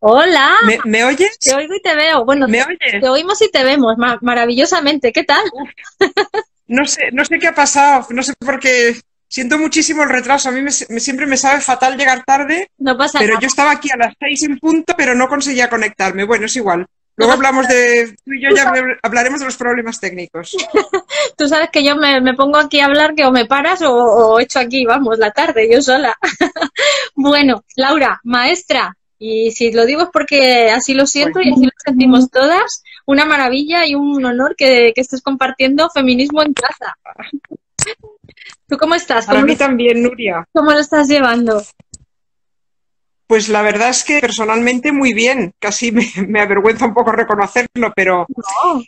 Hola, ¿Me oyes? te oigo y te veo. Bueno, ¿Me te oyes? oímos y te vemos maravillosamente. ¿Qué tal? No sé qué ha pasado, no sé por qué. Siento muchísimo el retraso. A mí siempre me sabe fatal llegar tarde, No pasa pero yo nada, estaba aquí a las 6 en punto, pero no conseguía conectarme. Bueno, es igual. no Luego pasa hablamos de, tú y yo Tú ya sabes, hablaremos de los problemas técnicos. tú sabes que yo me pongo aquí a hablar que o me paras o echo aquí, vamos, la tarde, yo sola. Bueno, Laura, maestra, y si lo digo es porque así lo siento Bueno, y así lo sentimos todas, una maravilla y un honor que estés compartiendo feminismo en casa. ¿Tú cómo estás? para mí también, Nuria. Cómo lo estás llevando? Pues la verdad es que personalmente muy bien. Casi me avergüenza un poco reconocerlo, pero No.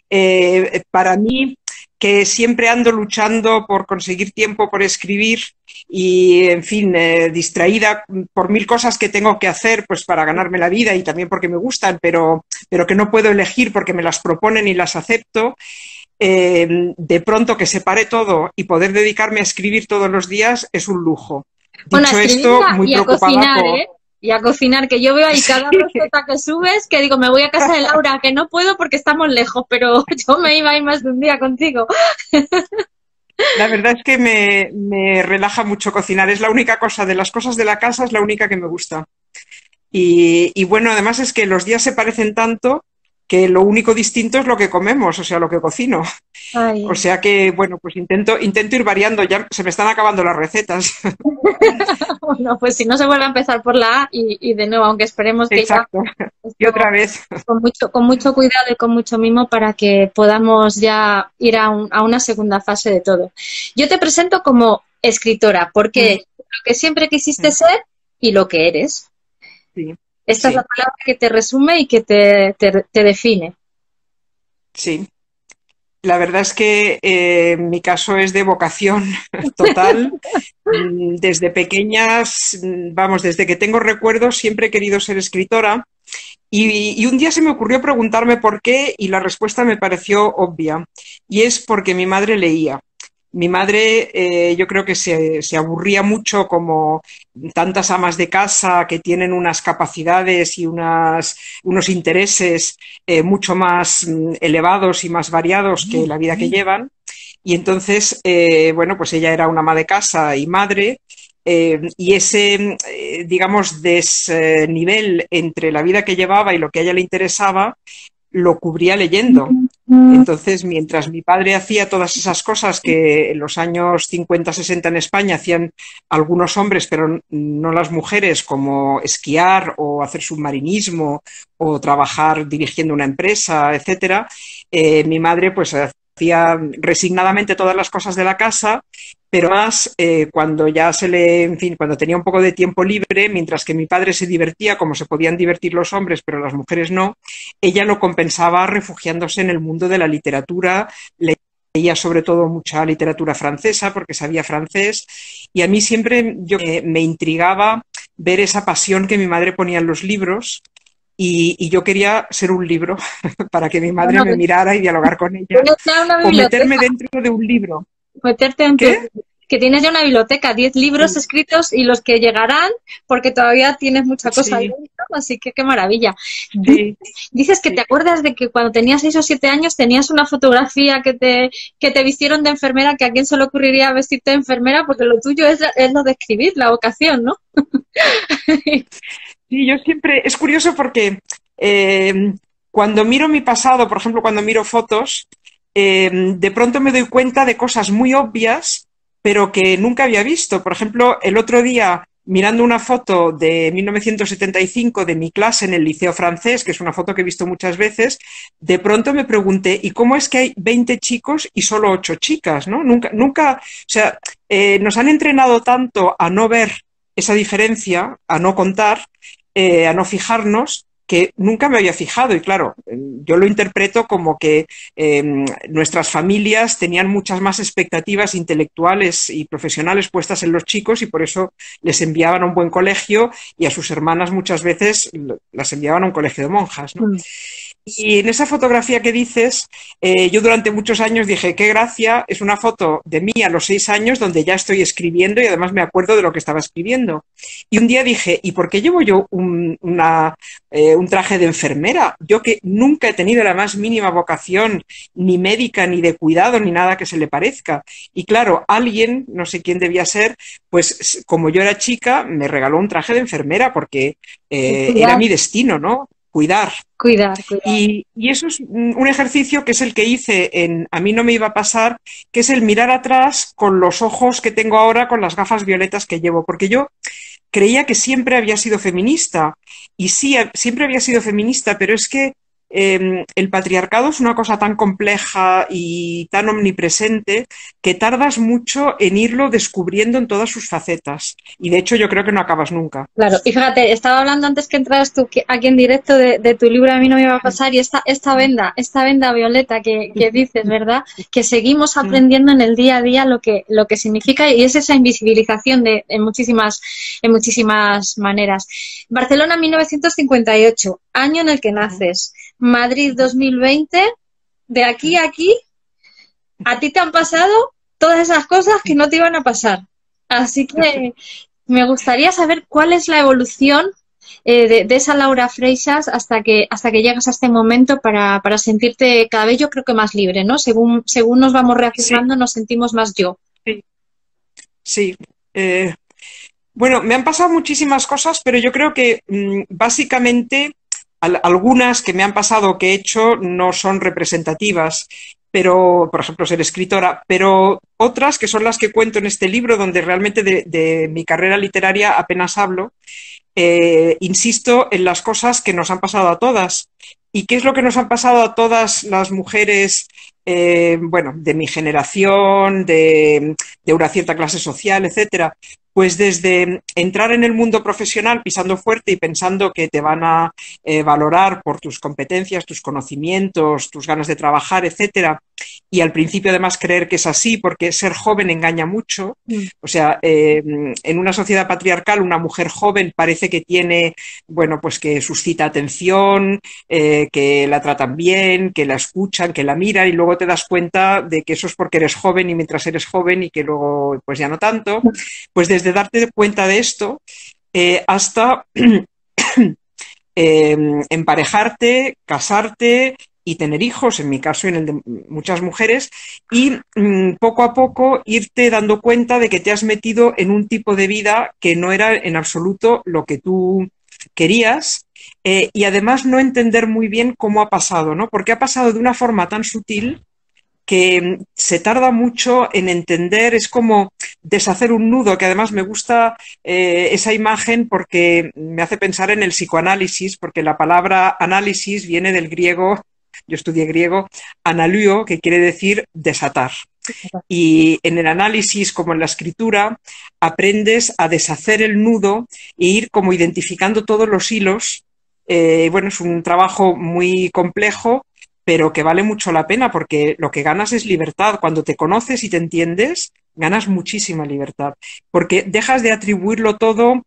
para mí, que siempre ando luchando por conseguir tiempo por escribir y, en fin, distraída por mil cosas que tengo que hacer pues para ganarme la vida y también porque me gustan, pero que no puedo elegir porque me las proponen y las acepto, de pronto que se pare todo y poder dedicarme a escribir todos los días es un lujo. Bueno, a Dicho escribir esto, muy y a preocupada cocinar, por... ¿eh? Y a cocinar, que yo veo ahí cada receta que subes, que digo, me voy a casa de Laura, que no puedo porque estamos lejos, pero yo me iba a ir más de un día contigo. La verdad es que me relaja mucho cocinar. Es la única cosa, de las cosas de la casa, es la única que me gusta. Y bueno, además es que los días se parecen tanto que lo único distinto es lo que comemos, o sea, lo que cocino. O Ay. sea que, bueno, pues intento ir variando. Ya se me están acabando las recetas. Bueno, pues si no se vuelve a empezar por la A y de nuevo, aunque esperemos que ya Exacto. Y esto otra vez. con mucho cuidado y con mucho mimo para que podamos ya ir a una segunda fase de todo. Yo te presento como escritora, porque lo que siempre quisiste ser y lo que eres. Sí, Esta es la sí, palabra que te resume y que te define. sí. La verdad es que mi caso es de vocación total. Desde pequeñas, vamos, desde que tengo recuerdos, siempre he querido ser escritora. Y un día se me ocurrió preguntarme por qué y la respuesta me pareció obvia. Y es porque mi madre leía. Mi madre, yo creo que se aburría mucho como tantas amas de casa que tienen unas capacidades y unos intereses mucho más elevados y más variados que la vida que llevan. Y entonces, bueno, pues ella era una ama de casa y madre, y ese, digamos, desnivel entre la vida que llevaba y lo que a ella le interesaba, lo cubría leyendo. Entonces, mientras mi padre hacía todas esas cosas que en los años 50-60 en España hacían algunos hombres, pero no las mujeres, como esquiar o hacer submarinismo o trabajar dirigiendo una empresa, etcétera, mi madre pues hacía resignadamente todas las cosas de la casa, pero más cuando ya en fin, cuando tenía un poco de tiempo libre, mientras que mi padre se divertía como se podían divertir los hombres, pero las mujeres no, ella lo compensaba refugiándose en el mundo de la literatura. Leía sobre todo mucha literatura francesa porque sabía francés, y a mí siempre me intrigaba ver esa pasión que mi madre ponía en los libros, y yo quería ser un libro para que mi madre Bueno, me mirara y dialogar con ella, tienes ya una o meterme biblioteca, dentro de un libro. meterte en tu... ¿Qué? Que tienes ya una biblioteca, 10 libros Sí, escritos y los que llegarán, porque todavía tienes mucha cosa ahí sí, dentro, así que qué maravilla. sí, Dices que te sí. acuerdas de que cuando tenías 6 o 7 años tenías una fotografía que te vistieron de enfermera, que a quién se le ocurriría vestirte de enfermera, porque lo tuyo es lo de escribir, la vocación, ¿no? Sí, yo siempre, es curioso porque cuando miro mi pasado, por ejemplo, cuando miro fotos, de pronto me doy cuenta de cosas muy obvias, pero que nunca había visto. Por ejemplo, el otro día, mirando una foto de 1975 de mi clase en el Liceo Francés, que es una foto que he visto muchas veces, de pronto me pregunté, ¿y cómo es que hay 20 chicos y solo 8 chicas? ¿No? Nunca, o sea, nos han entrenado tanto a no ver esa diferencia, a no contar, a no fijarnos, que nunca me había fijado. Y claro, yo lo interpreto como que nuestras familias tenían muchas más expectativas intelectuales y profesionales puestas en los chicos, y por eso les enviaban a un buen colegio, y a sus hermanas muchas veces las enviaban a un colegio de monjas, ¿no? Y en esa fotografía que dices, yo durante muchos años dije, qué gracia, es una foto de mí a los 6 años donde ya estoy escribiendo y además me acuerdo de lo que estaba escribiendo. Y un día dije, ¿y por qué llevo yo un traje de enfermera? Yo que nunca he tenido la más mínima vocación, ni médica, ni de cuidado, ni nada que se le parezca. Y claro, alguien, no sé quién debía ser, pues como yo era chica, me regaló un traje de enfermera porque era mi destino, ¿no? Cuidar. Cuidar. Y eso es un ejercicio que es el que hice en A mí no me iba a pasar, que es el mirar atrás con los ojos que tengo ahora, con las gafas violetas que llevo, porque yo creía que siempre había sido feminista, y sí, siempre había sido feminista, pero es que el patriarcado es una cosa tan compleja y tan omnipresente que tardas mucho en irlo descubriendo en todas sus facetas. Y de hecho yo creo que no acabas nunca. Claro, y fíjate, estaba hablando antes que entraras tú aquí en directo de tu libro A mí no me iba a pasar, y esta venda violeta que dices, ¿verdad? Que seguimos aprendiendo en el día a día lo que significa, y es esa invisibilización en muchísimas maneras. Barcelona 1958, año en el que naces. Madrid 2020, de aquí a aquí, a ti te han pasado todas esas cosas que no te iban a pasar. Así que me gustaría saber cuál es la evolución de esa Laura Freixas hasta que llegas a este momento para sentirte cada vez, yo creo que más libre, ¿no? Según nos vamos reafirmando, sí, nos sentimos más yo. Sí. Bueno, me han pasado muchísimas cosas, pero yo creo que básicamente algunas que me han pasado, que he hecho, no son representativas, pero, por ejemplo, ser escritora, pero otras que son las que cuento en este libro, donde realmente de mi carrera literaria apenas hablo, insisto en las cosas que nos han pasado a todas. ¿Y qué es lo que nos han pasado a todas las mujeres, bueno, de mi generación, de una cierta clase social, etcétera? Pues desde entrar en el mundo profesional pisando fuerte y pensando que te van a valorar por tus competencias, tus conocimientos, tus ganas de trabajar, etcétera, y al principio además creer que es así porque ser joven engaña mucho. O sea, en una sociedad patriarcal una mujer joven parece que tiene, bueno, pues que suscita atención, que la tratan bien, que la escuchan, que la miran, y luego te das cuenta de que eso es porque eres joven y mientras eres joven, y que luego pues ya no tanto. Pues desde darte cuenta de esto hasta emparejarte, casarte y tener hijos, en mi caso y en el de muchas mujeres, y poco a poco irte dando cuenta de que te has metido en un tipo de vida que no era en absoluto lo que tú querías, y además no entender muy bien cómo ha pasado, ¿no? Porque ha pasado de una forma tan sutil que se tarda mucho en entender, es como deshacer un nudo, que además me gusta esa imagen porque me hace pensar en el psicoanálisis, porque la palabra análisis viene del griego, yo estudié griego, analuo, que quiere decir desatar. Y en el análisis, como en la escritura, aprendes a deshacer el nudo e ir como identificando todos los hilos. Bueno, es un trabajo muy complejo, pero que vale mucho la pena porque lo que ganas es libertad. Cuando te conoces y te entiendes, ganas muchísima libertad, porque dejas de atribuirlo todo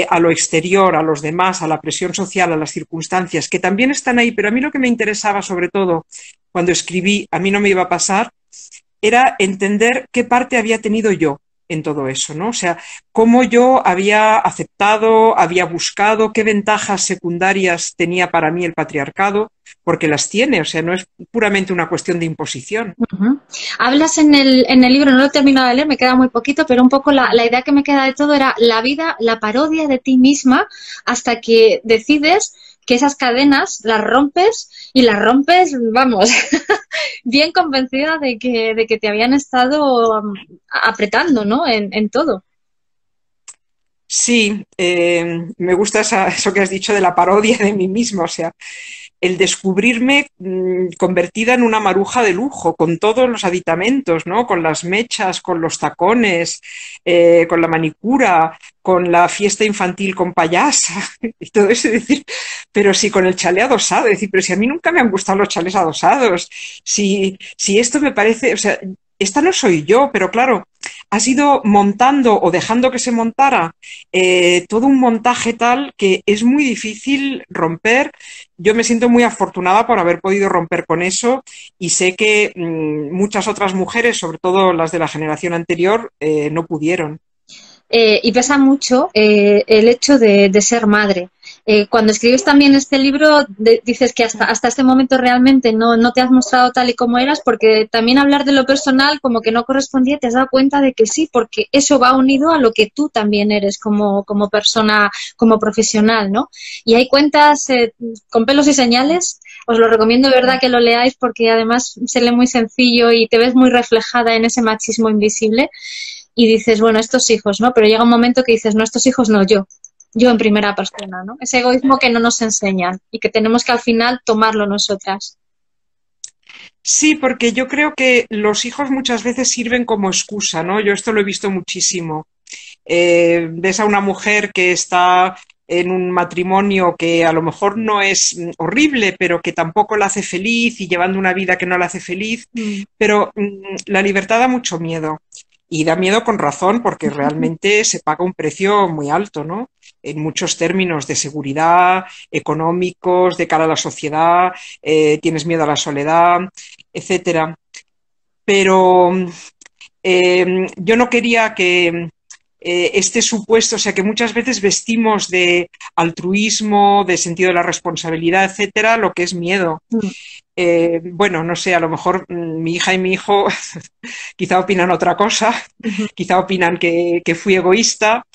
a lo exterior, a los demás, a la presión social, a las circunstancias, que también están ahí, pero a mí lo que me interesaba sobre todo cuando escribí A mí no me iba a pasar, era entender qué parte había tenido yo en todo eso, ¿no? O sea, cómo yo había aceptado, había buscado, qué ventajas secundarias tenía para mí el patriarcado, porque las tiene, o sea, no es puramente una cuestión de imposición. Hablas en el libro, no lo he terminado de leer, me queda muy poquito, pero un poco la idea que me queda de todo era la vida, la parodia de ti misma, hasta que decides que esas cadenas las rompes, y las rompes, vamos, bien convencida de que te habían estado apretando, ¿no? En todo. Sí, me gusta eso que has dicho de la parodia de mí misma, o sea, el descubrirme convertida en una maruja de lujo, con todos los aditamentos, ¿no? Con las mechas, con los tacones, con la manicura, con la fiesta infantil con payasa y todo eso, es decir, pero sí con el chalé adosado, es decir, pero si a mí nunca me han gustado los chalés adosados, si esto me parece, o sea, esta no soy yo, pero claro, has ido montando o dejando que se montara todo un montaje tal que es muy difícil romper. Yo me siento muy afortunada por haber podido romper con eso y sé que muchas otras mujeres, sobre todo las de la generación anterior, no pudieron. Y pesa mucho el hecho de ser madre. Cuando escribes también este libro, dices que hasta este momento realmente no te has mostrado tal y como eras, porque también hablar de lo personal como que no correspondía, te has dado cuenta de que sí, porque eso va unido a lo que tú también eres como persona, como profesional, ¿no? Y hay cuentas con pelos y señales. Os lo recomiendo de verdad que lo leáis porque además se lee muy sencillo y te ves muy reflejada en ese machismo invisible. Y dices, bueno, estos hijos, ¿no? Pero llega un momento que dices, no, estos hijos no, yo en primera persona, ¿no? Ese egoísmo que no nos enseñan y que tenemos que al final tomarlo nosotras. Sí, porque yo creo que los hijos muchas veces sirven como excusa, ¿no? Yo esto lo he visto muchísimo. Ves a una mujer que está en un matrimonio que a lo mejor no es horrible, pero que tampoco la hace feliz y llevando una vida que no la hace feliz, pero la libertad da mucho miedo. Y da miedo con razón, porque realmente se paga un precio muy alto, ¿no? En muchos términos de seguridad, económicos, de cara a la sociedad, tienes miedo a la soledad, etcétera. Pero yo no quería que este supuesto, o sea, que muchas veces vestimos de altruismo, de sentido de la responsabilidad, etcétera, lo que es miedo. Bueno, no sé, a lo mejor mi hija y mi hijo quizá opinan otra cosa, quizá opinan que fui egoísta,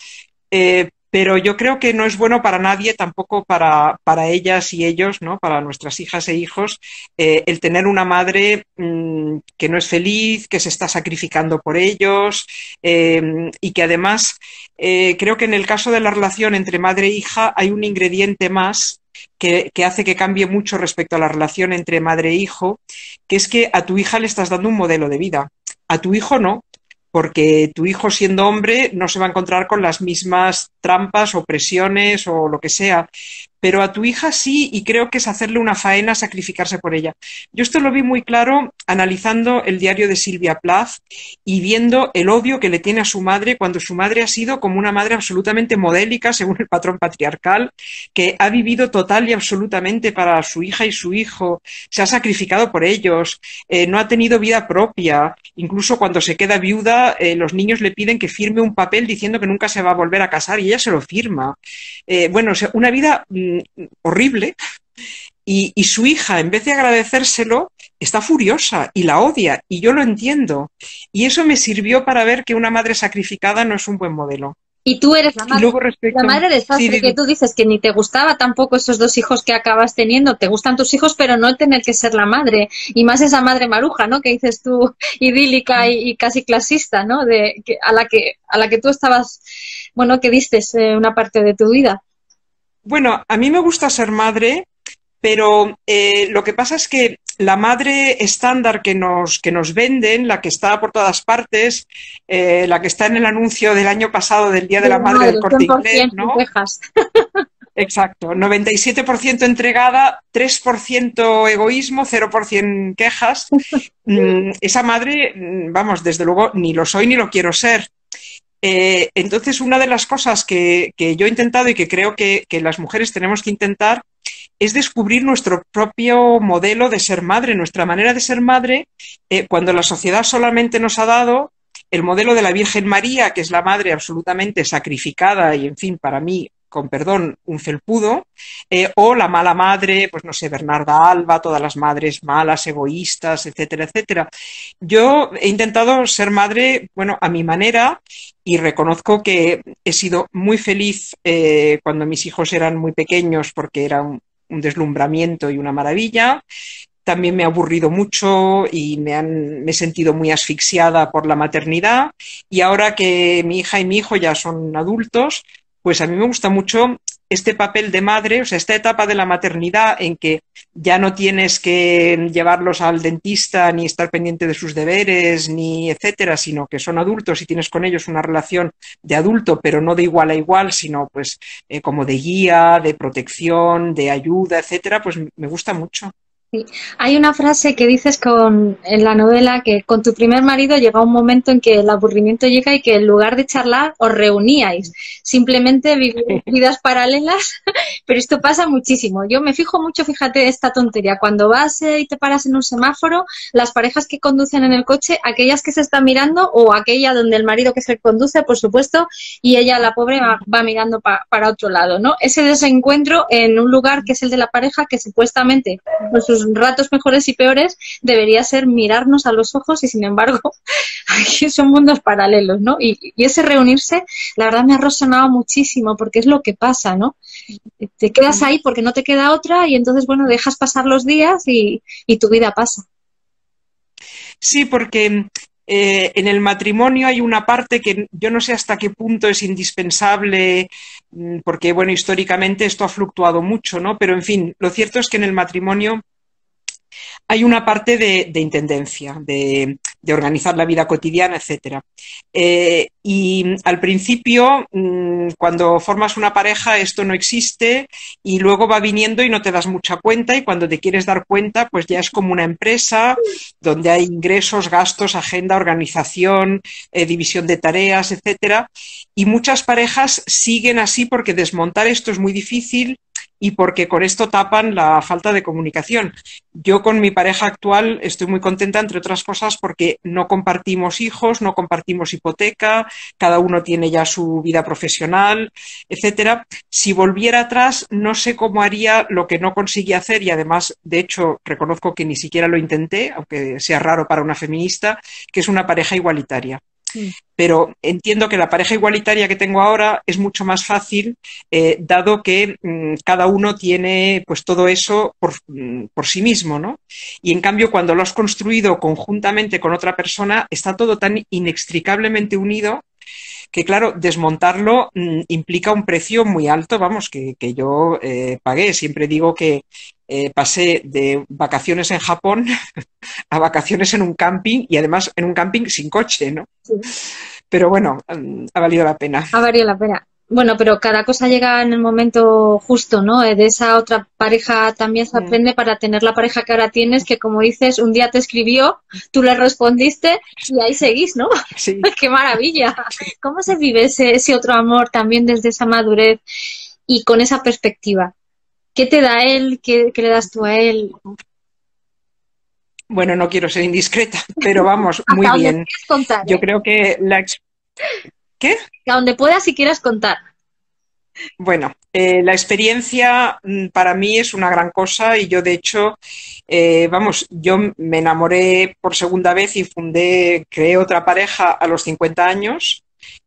pero yo creo que no es bueno para nadie, tampoco para ellas y ellos, ¿no? Para nuestras hijas e hijos, el tener una madre que no es feliz, que se está sacrificando por ellos y que además creo que en el caso de la relación entre madre e hija hay un ingrediente más que hace que cambie mucho respecto a la relación entre madre e hijo, que es que a tu hija le estás dando un modelo de vida, a tu hijo no, porque tu hijo siendo hombre no se va a encontrar con las mismas trampas o presiones o lo que sea, pero a tu hija sí, y creo que es hacerle una faena sacrificarse por ella. Yo esto lo vi muy claro analizando el diario de Silvia Plath y viendo el odio que le tiene a su madre cuando su madre ha sido como una madre absolutamente modélica según el patrón patriarcal, que ha vivido total y absolutamente para su hija y su hijo, se ha sacrificado por ellos, no ha tenido vida propia, incluso cuando se queda viuda los niños le piden que firme un papel diciendo que nunca se va a volver a casar y ella se lo firma. Bueno, o sea, una vida horrible y su hija, en vez de agradecérselo, está furiosa y la odia y yo lo entiendo. Y eso me sirvió para ver que una madre sacrificada no es un buen modelo. Y tú eres y luego respecto... la madre desastre, que tú dices que ni te gustaba tampoco esos dos hijos que acabas teniendo. Te gustan tus hijos, pero no tener que ser la madre. Y más esa madre maruja, ¿no? Que dices tú, idílica y casi clasista, ¿no? A la que tú estabas, bueno, que diste una parte de tu vida. Bueno, a mí me gusta ser madre, pero lo que pasa es que la madre estándar que nos venden, la que está por todas partes, la que está en el anuncio del año pasado del Día de la Madre del Corte Inglés, ¿no? Exacto, 97% entregada, 3% egoísmo, 0% quejas. Esa madre, vamos, desde luego, ni lo soy ni lo quiero ser. Entonces, una de las cosas que yo he intentado y que creo que las mujeres tenemos que intentar es descubrir nuestro propio modelo de ser madre, nuestra manera de ser madre, cuando la sociedad solamente nos ha dado el modelo de la Virgen María, que es la madre absolutamente sacrificada y, en fin, para mí, con perdón, un felpudo, o la mala madre, pues no sé, Bernarda Alba, todas las madres malas, egoístas, etcétera, etcétera. Yo he intentado ser madre, bueno, a mi manera, y reconozco que he sido muy feliz cuando mis hijos eran muy pequeños porque era un deslumbramiento y una maravilla. También me ha aburrido mucho y me he sentido muy asfixiada por la maternidad. Y ahora que mi hija y mi hijo ya son adultos, pues a mí me gusta mucho este papel de madre, o sea, esta etapa de la maternidad en que ya no tienes que llevarlos al dentista ni estar pendiente de sus deberes, ni etcétera, sino que son adultos y tienes con ellos una relación de adulto, pero no de igual a igual, sino pues como de guía, de protección, de ayuda, etcétera, pues me gusta mucho. Sí. Hay una frase que dices en la novela que con tu primer marido llega un momento en que el aburrimiento llega y que en lugar de charlar os reuníais, simplemente vivíais vidas paralelas, pero esto pasa muchísimo. Yo me fijo mucho, fíjate, esta tontería, cuando vas y te paras en un semáforo, las parejas que conducen en el coche, aquellas que se están mirando o aquella donde el marido que se conduce, por supuesto, y ella, la pobre, va mirando para otro lado, ¿no? Ese desencuentro en un lugar que es el de la pareja que supuestamente por sus ratos mejores y peores debería ser mirarnos a los ojos y sin embargo aquí son mundos paralelos, ¿no? Y ese reunirse, la verdad me ha resonado muchísimo porque es lo que pasa, ¿no? Te quedas ahí porque no te queda otra y entonces, bueno, dejas pasar los días y tu vida pasa. Sí, porque en el matrimonio hay una parte que yo no sé hasta qué punto es indispensable, porque, bueno, históricamente esto ha fluctuado mucho, ¿no? Pero, en fin, lo cierto es que en el matrimonio hay una parte de intendencia, de organizar la vida cotidiana, etcétera. Y al principio, cuando formas una pareja, esto no existe y luego va viniendo y no te das mucha cuenta y cuando te quieres dar cuenta, pues ya es como una empresa donde hay ingresos, gastos, agenda, organización, división de tareas, etcétera. Y muchas parejas siguen así porque desmontar esto es muy difícil y porque con esto tapan la falta de comunicación. Yo con mi pareja actual estoy muy contenta, entre otras cosas, porque no compartimos hijos, no compartimos hipoteca, cada uno tiene ya su vida profesional, etcétera. Si volviera atrás, no sé cómo haría lo que no conseguí hacer y además, de hecho, reconozco que ni siquiera lo intenté, aunque sea raro para una feminista, que es una pareja igualitaria. Pero entiendo que la pareja igualitaria que tengo ahora es mucho más fácil, dado que cada uno tiene pues todo eso por sí mismo, ¿no? Y en cambio, cuando lo has construido conjuntamente con otra persona, está todo tan inextricablemente unido que, claro, desmontarlo implica un precio muy alto, vamos, que yo pagué. Siempre digo que pasé de vacaciones en Japón a vacaciones en un camping y además en un camping sin coche, ¿no? Sí. Pero bueno, ha valido la pena. Ha valido la pena. Bueno, pero cada cosa llega en el momento justo, ¿no? De esa otra pareja también se aprende para tener la pareja que ahora tienes, que como dices, un día te escribió, tú le respondiste y ahí seguís, ¿no? Sí. ¡Qué maravilla! ¿Cómo se vive ese otro amor también desde esa madurez y con esa perspectiva? ¿Qué te da él? ¿Qué le das tú a él? Bueno, no quiero ser indiscreta, pero vamos, muy Hasta donde bien. quieras contar, Yo ¿eh? creo que ¿Qué? A donde puedas y quieras contar. Bueno, la experiencia para mí es una gran cosa y yo, de hecho, vamos, yo me enamoré por segunda vez y creé otra pareja a los 50 años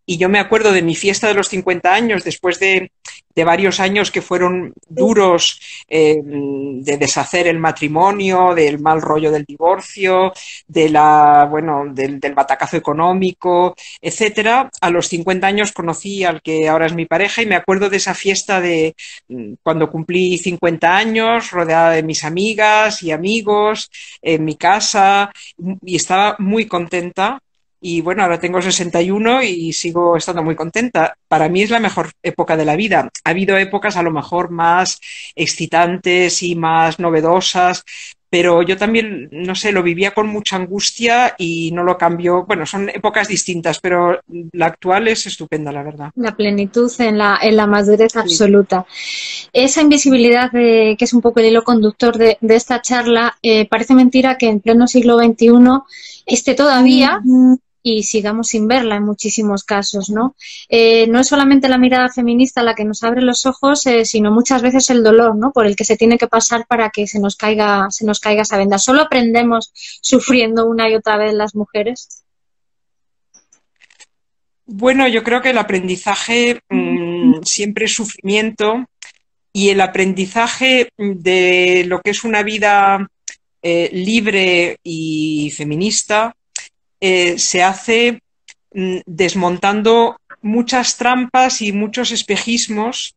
y yo me acuerdo de mi fiesta de los 50 años después de varios años que fueron duros, de deshacer el matrimonio, del mal rollo del divorcio, del batacazo económico, etcétera. A los 50 años conocí al que ahora es mi pareja y me acuerdo de esa fiesta de cuando cumplí 50 años, rodeada de mis amigas y amigos, en mi casa, y estaba muy contenta. Y bueno, ahora tengo 61 y sigo estando muy contenta. Para mí es la mejor época de la vida. Ha habido épocas a lo mejor más excitantes y más novedosas, pero yo también, no sé, lo vivía con mucha angustia y no lo cambio. Bueno, son épocas distintas, pero la actual es estupenda, la verdad. La plenitud en la madurez Sí. absoluta. Esa invisibilidad, que es un poco el hilo conductor de esta charla, parece mentira que en pleno siglo XXI esté todavía y sigamos sin verla en muchísimos casos, ¿no? No es solamente la mirada feminista la que nos abre los ojos, sino muchas veces el dolor, ¿no? Por el que se tiene que pasar para que se nos caiga esa venda. ¿Solo aprendemos sufriendo una y otra vez las mujeres? Bueno, yo creo que el aprendizaje siempre es sufrimiento y el aprendizaje de lo que es una vida libre y feminista se hace desmontando muchas trampas y muchos espejismos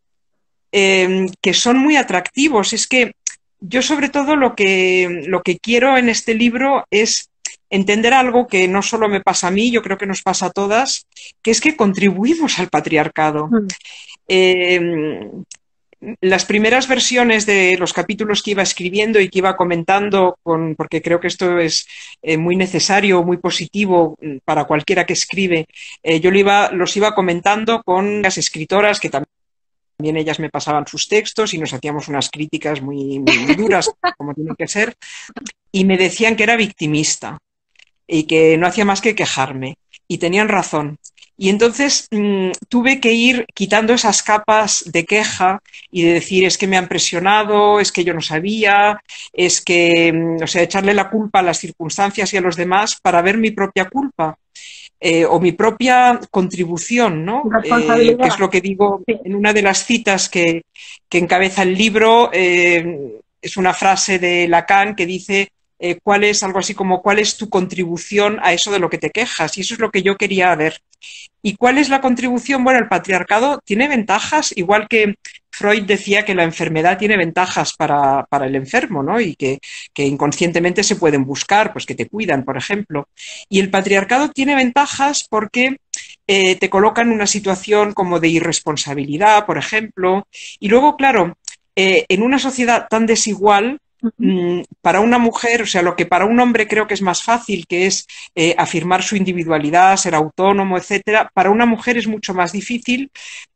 que son muy atractivos. Es que yo sobre todo lo que quiero en este libro es entender algo que no solo me pasa a mí, yo creo que nos pasa a todas, que es que contribuimos al patriarcado. Eh, las primeras versiones de los capítulos que iba escribiendo y que iba comentando, porque creo que esto es muy necesario, muy positivo para cualquiera que escribe, yo los iba comentando con las escritoras que también ellas me pasaban sus textos y nos hacíamos unas críticas muy duras, como tiene que ser, y me decían que era victimista y que no hacía más que quejarme. Y tenían razón. Y entonces tuve que ir quitando esas capas de queja y de decir, es que me han presionado, es que yo no sabía, es que, o sea, echarle la culpa a las circunstancias y a los demás para ver mi propia culpa. O mi propia contribución, ¿no? Que es lo que digo en una de las citas que encabeza el libro, es una frase de Lacan que dice algo así como cuál es tu contribución a eso de lo que te quejas, y eso es lo que yo quería ver. ¿Y cuál es la contribución? Bueno, el patriarcado tiene ventajas, igual que Freud decía que la enfermedad tiene ventajas para el enfermo, ¿no? Y que inconscientemente se pueden buscar, pues que te cuidan, por ejemplo. Y el patriarcado tiene ventajas porque te coloca en una situación como de irresponsabilidad, por ejemplo. Y luego, claro, en una sociedad tan desigual, para una mujer, o sea, lo que para un hombre creo que es más fácil, que es afirmar su individualidad, ser autónomo, etcétera, para una mujer es mucho más difícil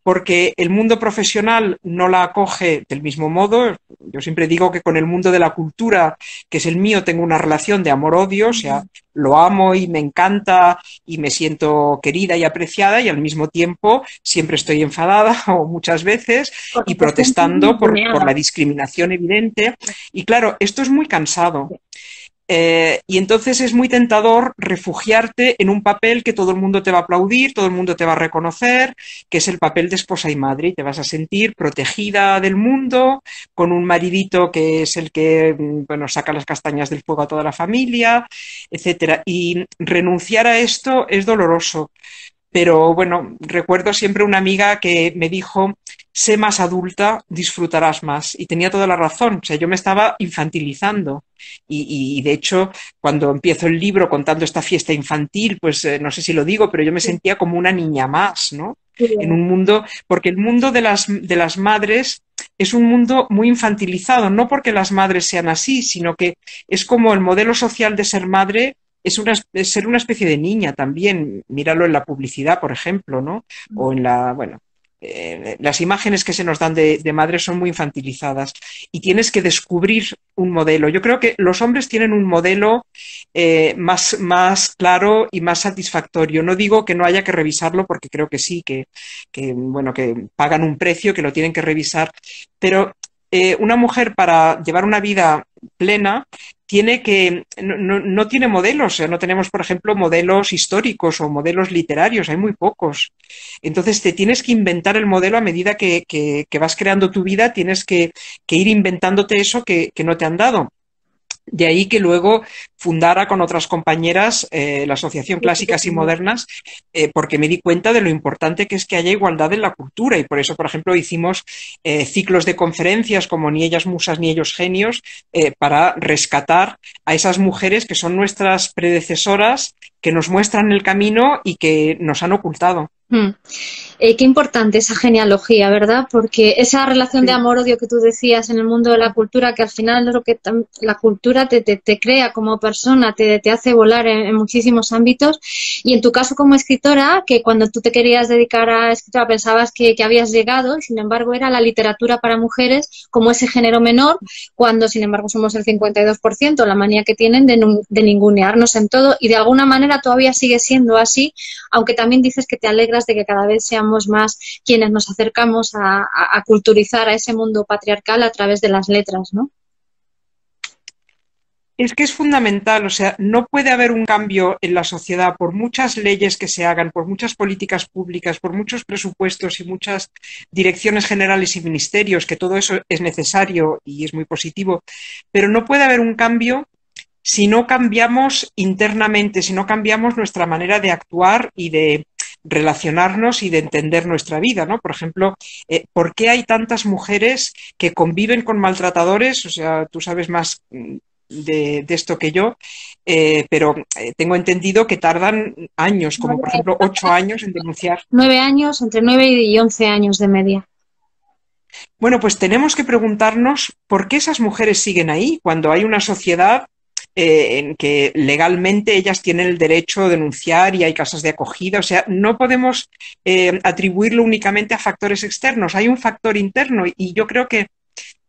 porque el mundo profesional no la acoge del mismo modo. Yo siempre digo que con el mundo de la cultura, que es el mío, tengo una relación de amor-odio, o sea, lo amo y me encanta y me siento querida y apreciada, y al mismo tiempo siempre estoy enfadada o muchas veces y protestando por la discriminación evidente. Y claro, esto es muy cansado. Y entonces es muy tentador refugiarte en un papel que todo el mundo te va a aplaudir, todo el mundo te va a reconocer, que es el papel de esposa y madre, y te vas a sentir protegida del mundo, con un maridito que es el que, bueno, saca las castañas del fuego a toda la familia, etcétera. Y renunciar a esto es doloroso. Pero bueno, recuerdo siempre una amiga que me dijo, sé más adulta, disfrutarás más. Y tenía toda la razón, o sea, yo me estaba infantilizando. Y de hecho, cuando empiezo el libro contando esta fiesta infantil, pues no sé si lo digo, pero yo me sentía como una niña más, ¿no? En un mundo, porque el mundo de las madres es un mundo muy infantilizado, no porque las madres sean así, sino que es como el modelo social de ser madre. Es ser una especie de niña también, míralo en la publicidad, por ejemplo, ¿no? O en las imágenes que se nos dan de madres son muy infantilizadas y tienes que descubrir un modelo. Yo creo que los hombres tienen un modelo más claro y más satisfactorio. No digo que no haya que revisarlo, porque creo que sí, bueno, que pagan un precio, que lo tienen que revisar, pero una mujer para llevar una vida plena no tiene modelos. O sea, no tenemos, por ejemplo, modelos históricos o modelos literarios, hay muy pocos. Entonces te tienes que inventar el modelo a medida que vas creando tu vida, tienes que ir inventándote eso que no te han dado. De ahí que luego fundara con otras compañeras la Asociación Clásicas y Modernas, porque me di cuenta de lo importante que es que haya igualdad en la cultura, y por eso, por ejemplo, hicimos ciclos de conferencias como Ni ellas musas ni ellos genios, para rescatar a esas mujeres que son nuestras predecesoras, que nos muestran el camino y que nos han ocultado. Qué importante esa genealogía, ¿verdad? Porque esa relación de amor-odio que tú decías en el mundo de la cultura, que al final es lo que la cultura te crea como persona, te hace volar en muchísimos ámbitos, y en tu caso como escritora, que cuando tú te querías dedicar a escritora pensabas que habías llegado, y sin embargo era la literatura para mujeres como ese género menor, cuando sin embargo somos el 52%, la manía que tienen de ningunearnos en todo, y de alguna manera todavía sigue siendo así, aunque también dices que te alegras de que cada vez seamos más quienes nos acercamos a culturizar a ese mundo patriarcal a través de las letras, ¿no? Es que es fundamental, o sea, no puede haber un cambio en la sociedad por muchas leyes que se hagan, por muchas políticas públicas, por muchos presupuestos y muchas direcciones generales y ministerios, que todo eso es necesario y es muy positivo, pero no puede haber un cambio si no cambiamos internamente, si no cambiamos nuestra manera de actuar y de relacionarnos y de entender nuestra vida, ¿no? Por ejemplo, ¿por qué hay tantas mujeres que conviven con maltratadores? O sea, tú sabes más de esto que yo, pero tengo entendido que tardan años, como por ejemplo 8 años en denunciar. 9 años, entre 9 y 11 años de media. Bueno, pues tenemos que preguntarnos por qué esas mujeres siguen ahí cuando hay una sociedad en que legalmente ellas tienen el derecho de denunciar y hay casas de acogida. O sea, no podemos atribuirlo únicamente a factores externos. Hay un factor interno y yo creo que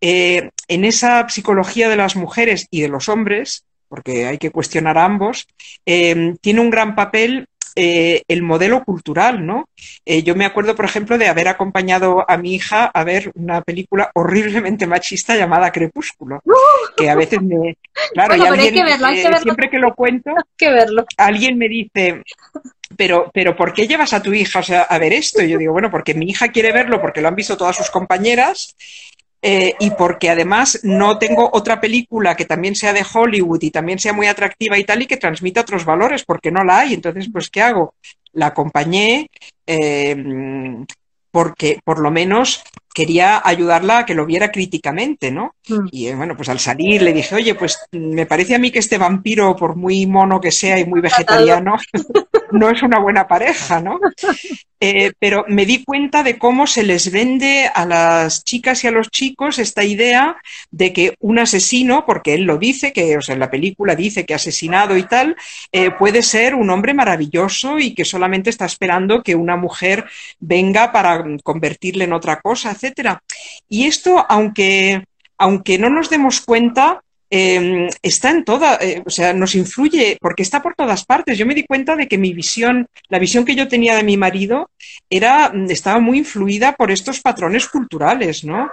en esa psicología de las mujeres y de los hombres, porque hay que cuestionar a ambos, tiene un gran papel el modelo cultural, ¿no? Yo me acuerdo, por ejemplo, de haber acompañado a mi hija a ver una película horriblemente machista llamada Crepúsculo, que a veces me... Claro, bueno, y pero alguien, hay que verlo. siempre que lo cuento, Hay que verlo. alguien me dice... Pero ¿por qué llevas a tu hija, o sea, a ver esto? Y yo digo, bueno, porque mi hija quiere verlo, porque lo han visto todas sus compañeras, y porque además no tengo otra película que también sea de Hollywood y también sea muy atractiva y tal y que transmita otros valores, porque no la hay. Entonces, pues, ¿qué hago? La acompañé porque por lo menos quería ayudarla a que lo viera críticamente, ¿no? Y bueno, pues al salir le dije, oye, pues me parece a mí que este vampiro, por muy mono que sea y muy vegetariano, no es una buena pareja, ¿no? Pero me di cuenta de cómo se les vende a las chicas y a los chicos esta idea de que un asesino, porque él lo dice, que, o sea, en la película dice que ha asesinado y tal, puede ser un hombre maravilloso y que solamente está esperando que una mujer venga para convertirle en otra cosa, etcétera. Y esto, aunque no nos demos cuenta, está en toda, o sea, nos influye porque está por todas partes. Yo me di cuenta de que mi visión, la visión que yo tenía de mi marido, estaba muy influida por estos patrones culturales, ¿no?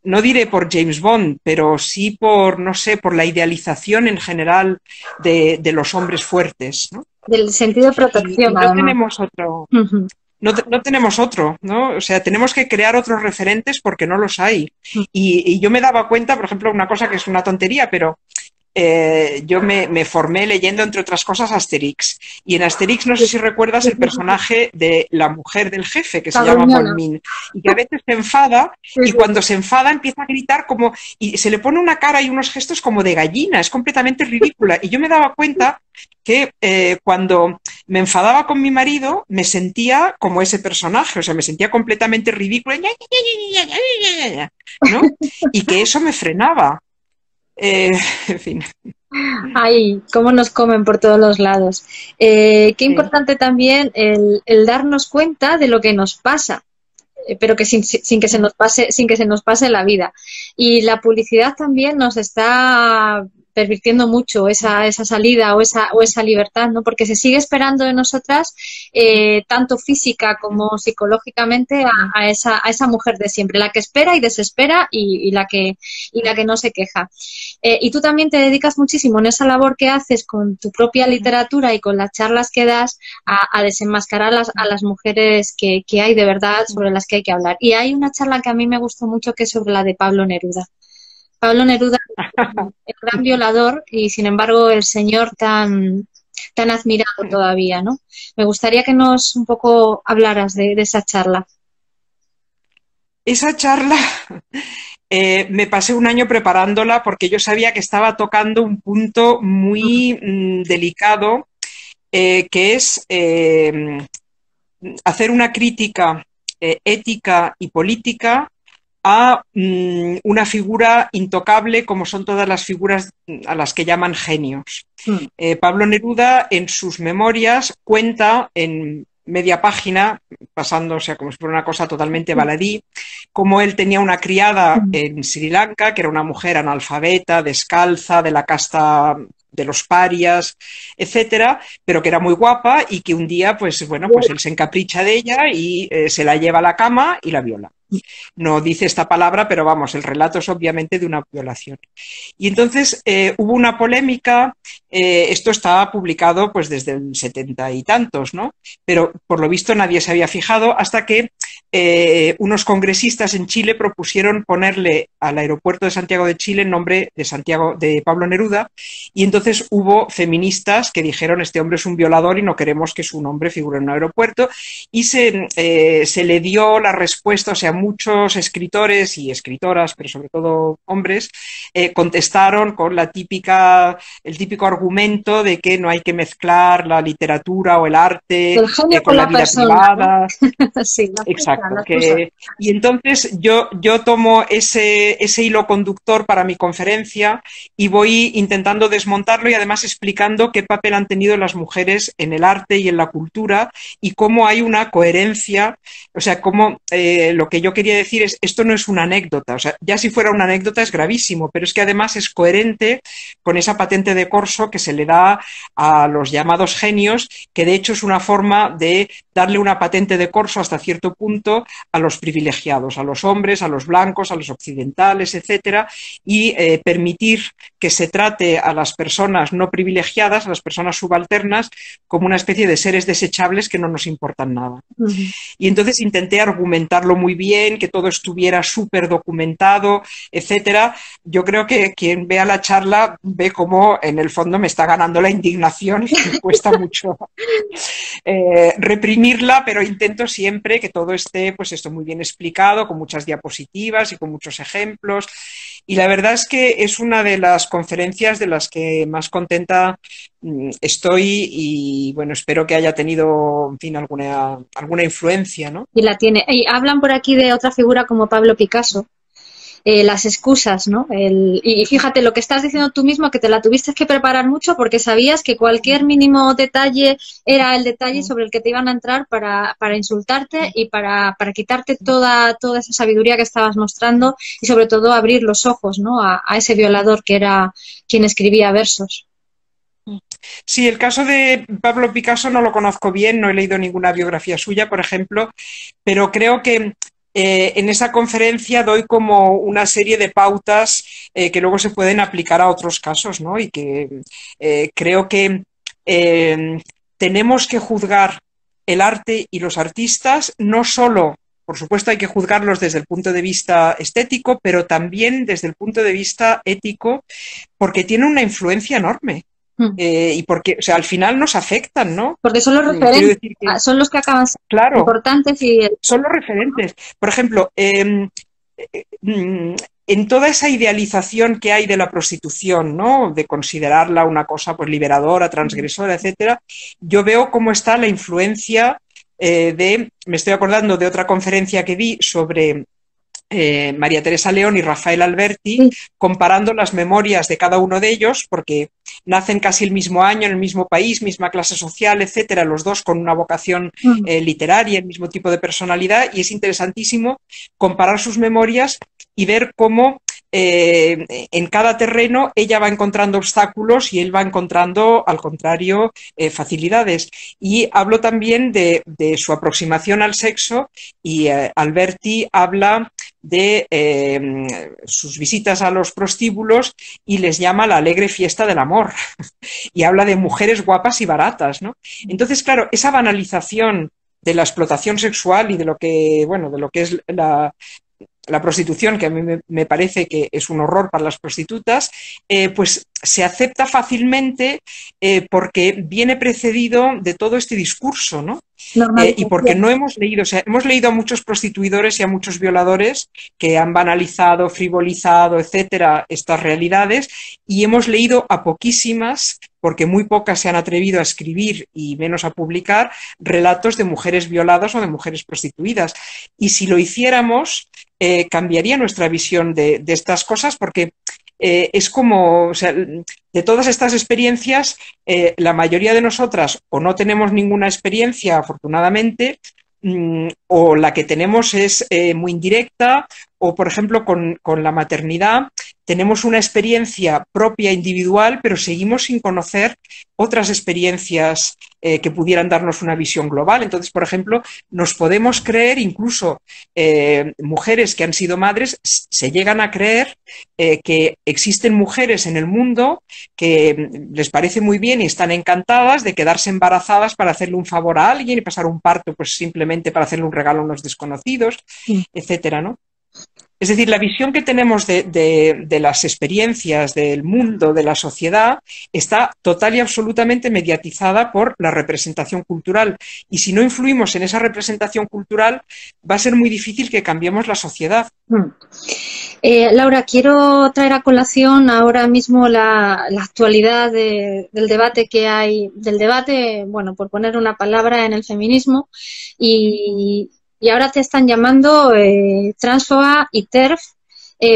No diré por James Bond, pero sí por, no sé, por la idealización en general de los hombres fuertes, ¿no? Del sentido de protección, y no tenemos otro. No tenemos otro, ¿no? O sea, tenemos que crear otros referentes porque no los hay. Y yo me daba cuenta, por ejemplo, una cosa que es una tontería, pero yo me formé leyendo, entre otras cosas, Asterix. Y en Asterix, no sé si recuerdas el personaje de la mujer del jefe, que se llama Bonmin, y que a veces se enfada, y cuando se enfada empieza a gritar como, y se le pone una cara y unos gestos como de gallina, es completamente ridícula. Y yo me daba cuenta que cuando me enfadaba con mi marido me sentía como ese personaje, o sea, me sentía completamente ridícula, ¿no? Y que eso me frenaba. En fin. Ay, cómo nos comen por todos los lados. Qué importante también el darnos cuenta de lo que nos pasa, pero que sin que se nos pase la vida. Y la publicidad también nos está pervirtiendo mucho esa salida o esa libertad, ¿no? Porque se sigue esperando de nosotras, tanto física como psicológicamente, a esa mujer de siempre, la que espera y desespera y la que no se queja. Y tú también te dedicas muchísimo en esa labor que haces con tu propia literatura y con las charlas que das a desenmascarar a las mujeres que hay de verdad, sobre las que hay que hablar. Y hay una charla que a mí me gustó mucho, que es sobre la de Pablo Neruda. Pablo Neruda, el gran violador y sin embargo el señor tan admirado todavía, ¿no? Me gustaría que nos un poco hablaras de esa charla. Esa charla me pasé un año preparándola porque yo sabía que estaba tocando un punto muy delicado, que es hacer una crítica ética y política a una figura intocable como son todas las figuras a las que llaman genios. Pablo Neruda en sus memorias cuenta en media página, pasándose como si fuera una cosa totalmente baladí, como él tenía una criada en Sri Lanka, que era una mujer analfabeta, descalza, de la casta de los parias, etcétera, pero que era muy guapa y que un día, pues bueno, pues él se encapricha de ella y se la lleva a la cama y la viola. No dice esta palabra, pero vamos, el relato es obviamente de una violación. Y entonces hubo una polémica, esto estaba publicado pues desde el 70 y tantos, ¿no? Pero por lo visto nadie se había fijado hasta que unos congresistas en Chile propusieron ponerle al aeropuerto de Santiago de Chile el nombre de Pablo Neruda, y entonces hubo feministas que dijeron: este hombre es un violador y no queremos que su nombre figure en un aeropuerto, y se le dio la respuesta, o sea, muchos escritores y escritoras, pero sobre todo hombres, contestaron con el típico argumento de que no hay que mezclar la literatura o el arte con la vida privada. Sí, ¿no? Exacto. exacto. Y entonces yo tomo ese hilo conductor para mi conferencia y voy intentando desmontarlo y además explicando qué papel han tenido las mujeres en el arte y en la cultura y cómo hay una coherencia, o sea, cómo lo que yo quería decir es, esto no es una anécdota, o sea, ya si fuera una anécdota es gravísimo, pero es que además es coherente con esa patente de corso que se le da a los llamados genios, que de hecho es una forma de darle una patente de corso hasta cierto punto a los privilegiados, a los hombres, a los blancos, a los occidentales, etcétera, y permitir que se trate a las personas no privilegiadas, a las personas subalternas, como una especie de seres desechables que no nos importan nada. Y entonces intenté argumentarlo muy bien, que todo estuviera súper documentado, etcétera. Yo creo que quien vea la charla ve cómo en el fondo me está ganando la indignación y me cuesta mucho reprimirla, pero intento siempre que todo esté, pues esto, muy bien explicado, con muchas diapositivas y con muchos ejemplos. Y la verdad es que es una de las conferencias de las que más contenta estoy y, bueno, espero que haya tenido, en fin, alguna influencia, ¿no? Y la tiene. Y hablan por aquí de otra figura como Pablo Picasso. Las excusas, ¿no? Y fíjate lo que estás diciendo tú mismo, que te la tuviste que preparar mucho porque sabías que cualquier mínimo detalle era el detalle sobre el que te iban a entrar para insultarte y para quitarte toda esa sabiduría que estabas mostrando y sobre todo abrir los ojos, ¿no? A ese violador que era quien escribía versos. Sí, el caso de Pablo Picasso no lo conozco bien, no he leído ninguna biografía suya, por ejemplo, pero creo que en esa conferencia doy como una serie de pautas que luego se pueden aplicar a otros casos, ¿no? Y que creo que tenemos que juzgar el arte y los artistas no solo, por supuesto hay que juzgarlos desde el punto de vista estético, pero también desde el punto de vista ético, porque tienen una influencia enorme. Y porque, o sea, al final nos afectan, ¿no? Porque son los referentes, son los que acaban siendo claro, importantes son los referentes. Por ejemplo, en toda esa idealización que hay de la prostitución, ¿no? De considerarla una cosa pues liberadora, transgresora, etcétera, yo veo cómo está la influencia me estoy acordando de otra conferencia que di sobre María Teresa León y Rafael Alberti, comparando las memorias de cada uno de ellos, porque nacen casi el mismo año, en el mismo país, misma clase social, etcétera, los dos con una vocación literaria, el mismo tipo de personalidad, y es interesantísimo comparar sus memorias y ver cómo en cada terreno ella va encontrando obstáculos y él va encontrando, al contrario, facilidades. Y hablo también de su aproximación al sexo y Alberti habla de sus visitas a los prostíbulos y les llama la alegre fiesta del amor y habla de mujeres guapas y baratas, ¿no? Entonces, claro, esa banalización de la explotación sexual y de lo que, bueno, de lo que es la prostitución, que a mí me parece que es un horror para las prostitutas, pues se acepta fácilmente porque viene precedido de todo este discurso, ¿no? Y porque no hemos leído, o sea, hemos leído a muchos prostituidores y a muchos violadores que han banalizado, frivolizado, etcétera, estas realidades, y hemos leído a poquísimas, porque muy pocas se han atrevido a escribir y menos a publicar, relatos de mujeres violadas o de mujeres prostituidas. Y si lo hiciéramos, cambiaría nuestra visión de estas cosas, porque es como, o sea, de todas estas experiencias, la mayoría de nosotras o no tenemos ninguna experiencia, afortunadamente, o la que tenemos es muy indirecta, o por ejemplo con la maternidad tenemos una experiencia propia individual, pero seguimos sin conocer otras experiencias que pudieran darnos una visión global. Entonces, por ejemplo, nos podemos creer, incluso mujeres que han sido madres, se llegan a creer que existen mujeres en el mundo que les parece muy bien y están encantadas de quedarse embarazadas para hacerle un favor a alguien y pasar un parto pues simplemente para hacerle un regalo a unos desconocidos, etcétera, ¿no? Es decir, la visión que tenemos de las experiencias del mundo, de la sociedad, está total y absolutamente mediatizada por la representación cultural. Y si no influimos en esa representación cultural, va a ser muy difícil que cambiemos la sociedad. Laura, quiero traer a colación ahora mismo la actualidad del debate que hay, bueno, por poner una palabra, en el feminismo, y y ahora te están llamando transfoba y TERF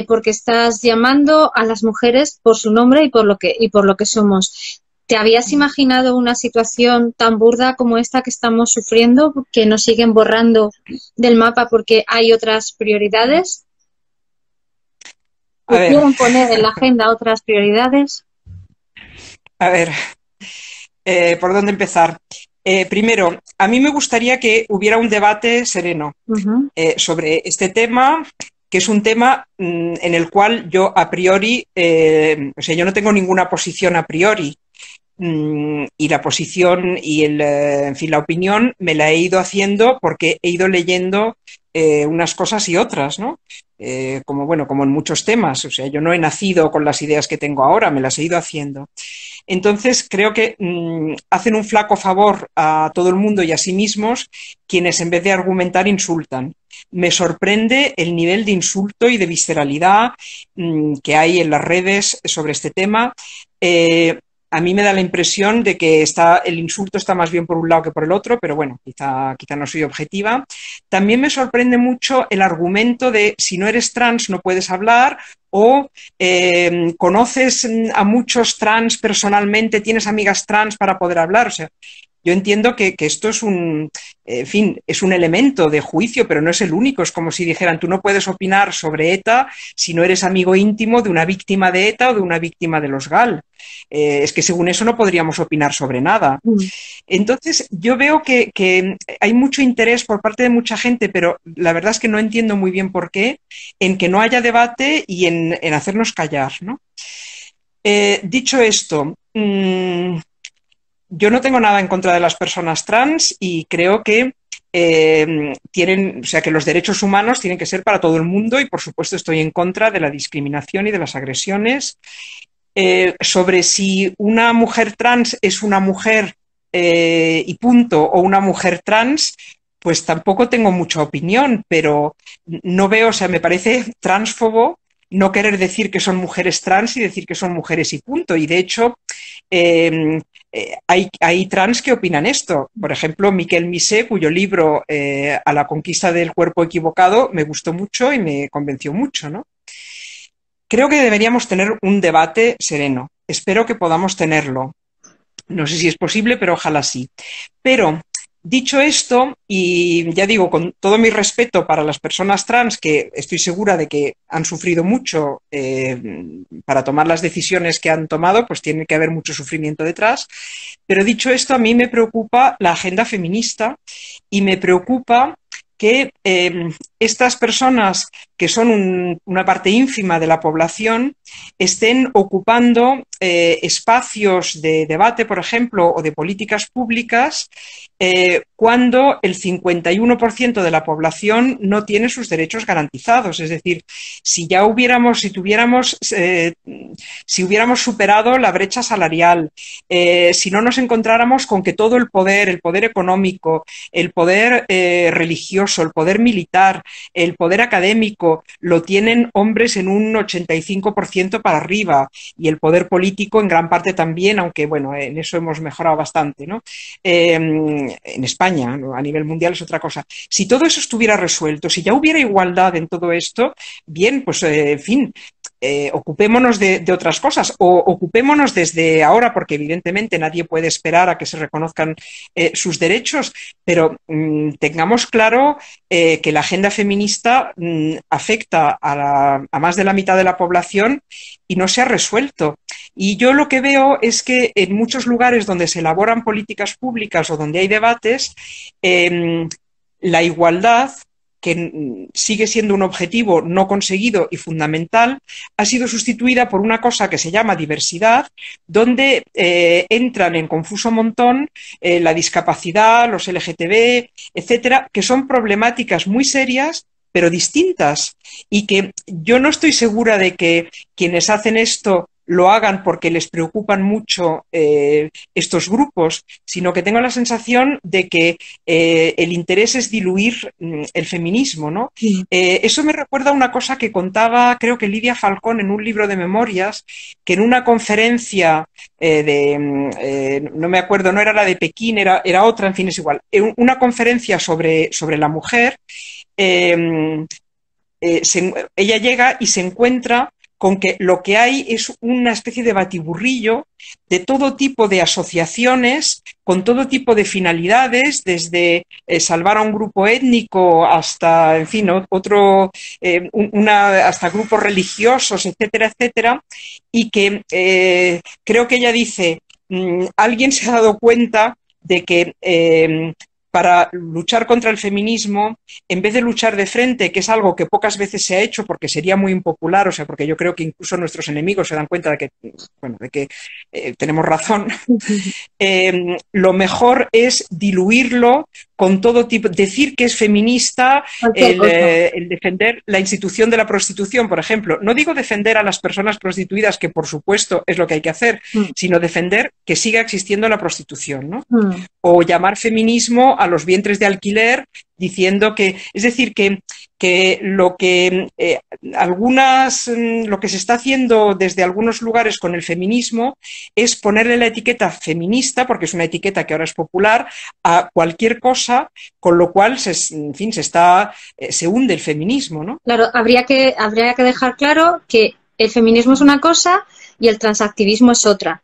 porque estás llamando a las mujeres por su nombre y por lo que somos. ¿Te habías imaginado una situación tan burda como esta que estamos sufriendo, que nos siguen borrando del mapa porque hay otras prioridades? ¿O quieren poner en la agenda otras prioridades? A ver, ¿por dónde empezar? Primero, a mí me gustaría que hubiera un debate sereno sobre este tema, que es un tema en el cual yo a priori, o sea, yo no tengo ninguna posición a priori. Y la posición y en fin, la opinión me la he ido haciendo porque he ido leyendo unas cosas y otras, ¿no? Como, bueno, como en muchos temas. O sea, yo no he nacido con las ideas que tengo ahora, me las he ido haciendo. Entonces, creo que hacen un flaco favor a todo el mundo y a sí mismos quienes en vez de argumentar insultan. Me sorprende el nivel de insulto y de visceralidad que hay en las redes sobre este tema. A mí me da la impresión de que el insulto está más bien por un lado que por el otro, pero bueno, quizá no soy objetiva. También me sorprende mucho el argumento de si no eres trans no puedes hablar, o conoces a muchos trans personalmente, tienes amigas trans para poder hablar. O sea, yo entiendo que esto es en fin, es un elemento de juicio, pero no es el único. Es como si dijeran, tú no puedes opinar sobre ETA si no eres amigo íntimo de una víctima de ETA o de una víctima de los GAL. Es que según eso no podríamos opinar sobre nada. Entonces, yo veo que hay mucho interés por parte de mucha gente, pero la verdad es que no entiendo muy bien por qué, en que no haya debate y en hacernos callar, ¿no? Dicho esto, yo no tengo nada en contra de las personas trans y creo que o sea, que los derechos humanos tienen que ser para todo el mundo y, por supuesto, estoy en contra de la discriminación y de las agresiones. Sobre si una mujer trans es una mujer y punto, o una mujer trans, pues tampoco tengo mucha opinión, pero no veo, o sea, me parece transfobo no querer decir que son mujeres trans y decir que son mujeres y punto. Y de hecho, hay trans que opinan esto. Por ejemplo, Miquel Misé, cuyo libro A la conquista del cuerpo equivocado me gustó mucho y me convenció mucho, ¿no? Creo que deberíamos tener un debate sereno. Espero que podamos tenerlo. No sé si es posible, pero ojalá sí. Pero, dicho esto, y ya digo, con todo mi respeto para las personas trans, que estoy segura de que han sufrido mucho para tomar las decisiones que han tomado, pues tiene que haber mucho sufrimiento detrás. Pero dicho esto, a mí me preocupa la agenda feminista y me preocupa que estas personas, que son una parte ínfima de la población, estén ocupando espacios de debate, por ejemplo, o de políticas públicas, cuando el 51% de la población no tiene sus derechos garantizados. Es decir, si hubiéramos superado la brecha salarial, si no nos encontráramos con que todo el poder económico, el poder religioso, el poder militar, el poder académico, lo tienen hombres en un 85% para arriba, y el poder político en gran parte también, aunque bueno, en eso hemos mejorado bastante, ¿no? En España, ¿no? A nivel mundial es otra cosa. Si todo eso estuviera resuelto, si ya hubiera igualdad en todo esto, bien, pues en fin, ocupémonos de otras cosas, o ocupémonos desde ahora, porque evidentemente nadie puede esperar a que se reconozcan sus derechos, pero tengamos claro que la agenda feminista afecta a más de la mitad de la población y no se ha resuelto. Y yo lo que veo es que en muchos lugares donde se elaboran políticas públicas o donde hay debates, la igualdad, que sigue siendo un objetivo no conseguido y fundamental, ha sido sustituida por una cosa que se llama diversidad, donde entran en confuso montón la discapacidad, los LGTB, etcétera, que son problemáticas muy serias, pero distintas, y que yo no estoy segura de que quienes hacen esto lo hagan porque les preocupan mucho estos grupos, sino que tengo la sensación de que el interés es diluir el feminismo, ¿no? Eso me recuerda a una cosa que contaba, creo que Lidia Falcón, en un libro de memorias, que en una conferencia no me acuerdo, no era la de Pekín, era otra, en fin, es igual, una conferencia sobre la mujer, ella llega y se encuentra con que lo que hay es una especie de batiburrillo de todo tipo de asociaciones, con todo tipo de finalidades, desde salvar a un grupo étnico hasta, en fin, hasta grupos religiosos, etcétera, etcétera, y que creo que ella dice, alguien se ha dado cuenta de que para luchar contra el feminismo, en vez de luchar de frente, que es algo que pocas veces se ha hecho porque sería muy impopular, o sea, porque yo creo que incluso nuestros enemigos se dan cuenta de que, bueno, tenemos razón, lo mejor es diluirlo con todo tipo, decir que es feminista el defender la institución de la prostitución, por ejemplo. No digo defender a las personas prostituidas, que por supuesto es lo que hay que hacer, sino defender que siga existiendo la prostitución, ¿no? O llamar feminismo a los vientres de alquiler, diciendo que, es decir, que lo que lo que se está haciendo desde algunos lugares con el feminismo es ponerle la etiqueta feminista, porque es una etiqueta que ahora es popular, a cualquier cosa, con lo cual en fin, se hunde el feminismo, ¿no? Claro, habría que dejar claro que el feminismo es una cosa y el transactivismo es otra.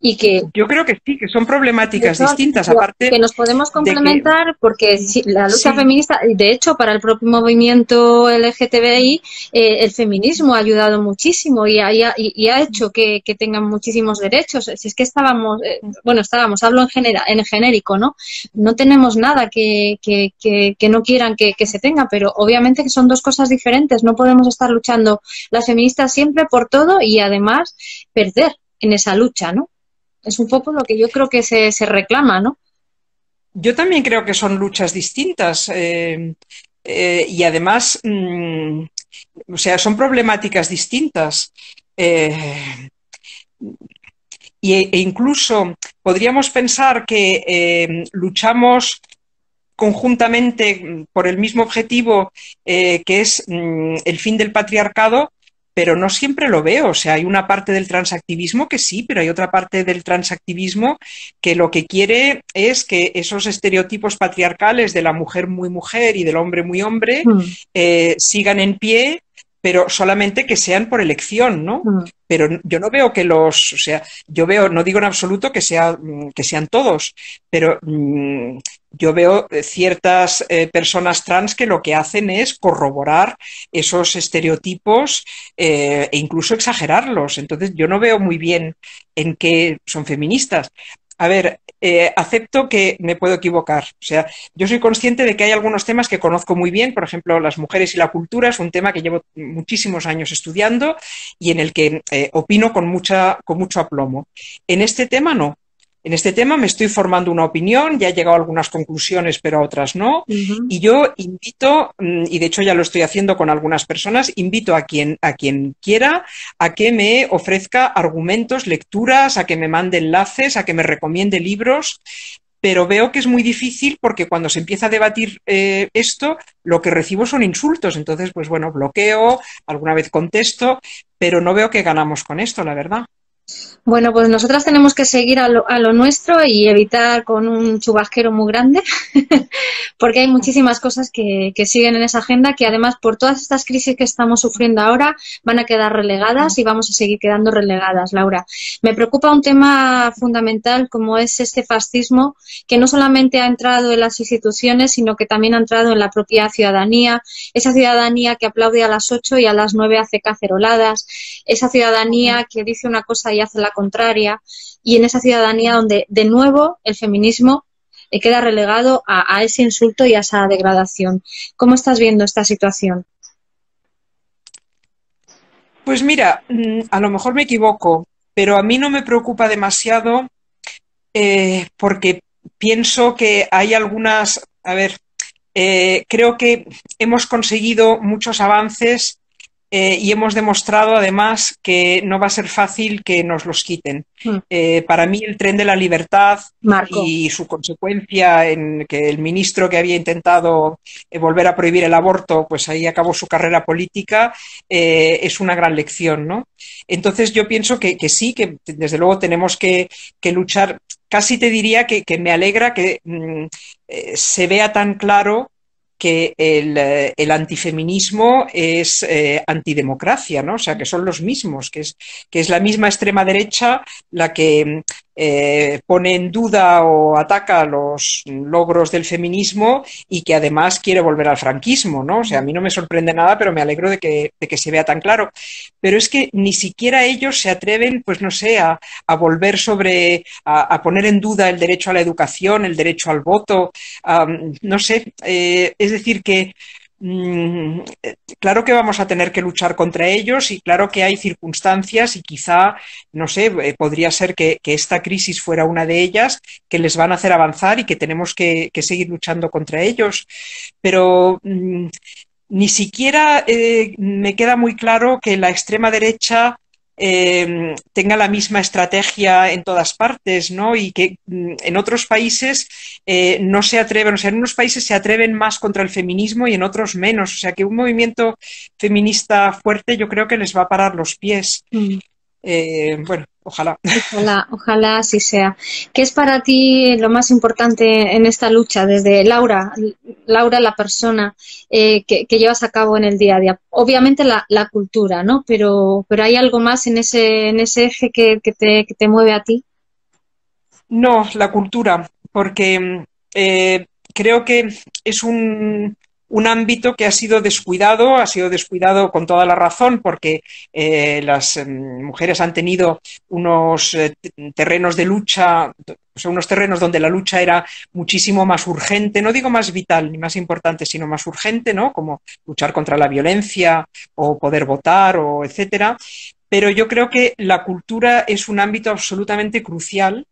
Y que yo creo que sí, que son problemáticas distintas, aparte que nos podemos complementar, porque la lucha feminista, de hecho, para el propio movimiento LGTBI, el feminismo ha ayudado muchísimo y ha hecho que tengan muchísimos derechos. Si es que hablo en genérico, ¿no? No tenemos nada que no quieran que se tenga, pero obviamente que son dos cosas diferentes. No podemos estar luchando las feministas siempre por todo y además perder en esa lucha, ¿no? Es un poco lo que yo creo que se reclama, ¿no? Yo también creo que son luchas distintas y además, o sea, son problemáticas distintas. E incluso podríamos pensar que luchamos conjuntamente por el mismo objetivo, que es el fin del patriarcado, pero no siempre lo veo. O sea, hay una parte del transactivismo que sí, pero hay otra parte del transactivismo que lo que quiere es que esos estereotipos patriarcales de la mujer muy mujer y del hombre muy hombre sigan en pie, pero solamente que sean por elección, ¿no? Pero yo no veo que o sea, yo veo, no digo en absoluto que sean todos, pero yo veo ciertas personas trans que lo que hacen es corroborar esos estereotipos e incluso exagerarlos. Entonces yo no veo muy bien en qué son feministas. A ver, acepto que me puedo equivocar. O sea, yo soy consciente de que hay algunos temas que conozco muy bien. Por ejemplo, las mujeres y la cultura es un tema que llevo muchísimos años estudiando y en el que opino con mucho aplomo. En este tema no. En este tema me estoy formando una opinión, ya he llegado a algunas conclusiones, pero a otras no. Y yo invito, y de hecho ya lo estoy haciendo con algunas personas, invito a quien quiera a que me ofrezca argumentos, lecturas, a que me mande enlaces, a que me recomiende libros. Pero veo que es muy difícil porque cuando se empieza a debatir esto, lo que recibo son insultos. Entonces, pues bueno, bloqueo, alguna vez contesto, pero no veo que ganamos con esto, la verdad. Bueno, pues nosotras tenemos que seguir a lo nuestro y evitar con un chubasquero muy grande, porque hay muchísimas cosas que siguen en esa agenda que además por todas estas crisis que estamos sufriendo ahora van a quedar relegadas y vamos a seguir quedando relegadas, Laura. Me preocupa un tema fundamental como es este fascismo que no solamente ha entrado en las instituciones, sino que también ha entrado en la propia ciudadanía, esa ciudadanía que aplaude a las 8 y a las 9 hace caceroladas, esa ciudadanía que dice una cosa y hace la contraria, y en esa ciudadanía donde de nuevo el feminismo queda relegado a ese insulto y a esa degradación. ¿Cómo estás viendo esta situación? Pues mira, a lo mejor me equivoco, pero a mí no me preocupa demasiado porque pienso que hay algunas, creo que hemos conseguido muchos avances y hemos demostrado además que no va a ser fácil que nos los quiten. Para mí el tren de la libertad Marco. y su consecuencia en que el ministro que había intentado volver a prohibir el aborto, pues ahí acabó su carrera política, es una gran lección, ¿no? Entonces yo pienso que sí, que desde luego tenemos que luchar. Casi te diría que me alegra que se vea tan claro que el antifeminismo es antidemocracia, ¿no? O sea, que son los mismos, que es la misma extrema derecha la que pone en duda o ataca los logros del feminismo y que además quiere volver al franquismo, ¿no? O sea, a mí no me sorprende nada, pero me alegro de que se vea tan claro. Pero es que ni siquiera ellos se atreven, pues no sé, a volver a poner en duda el derecho a la educación, el derecho al voto, no sé, es decir que claro que vamos a tener que luchar contra ellos y claro que hay circunstancias y quizá, no sé, podría ser que esta crisis fuera una de ellas que les van a hacer avanzar y que tenemos que seguir luchando contra ellos. Pero ni siquiera me queda muy claro que la extrema derecha tenga la misma estrategia en todas partes, ¿no? Y que en otros países no se atreven, o sea, en unos países se atreven más contra el feminismo y en otros menos. O sea, que un movimiento feminista fuerte yo creo que les va a parar los pies. Bueno, ojalá. Ojalá así sea. ¿Qué es para ti lo más importante en esta lucha desde Laura, la persona que llevas a cabo en el día a día? Obviamente la cultura, ¿no? Pero ¿hay algo más en ese eje que te mueve a ti? No, la cultura, porque creo que es un ámbito que ha sido descuidado con toda la razón, porque las mujeres han tenido unos terrenos de lucha, o sea, unos terrenos donde la lucha era muchísimo más urgente, no digo más vital ni más importante, sino más urgente, ¿no? Como luchar contra la violencia o poder votar o etcétera. Pero yo creo que la cultura es un ámbito absolutamente crucial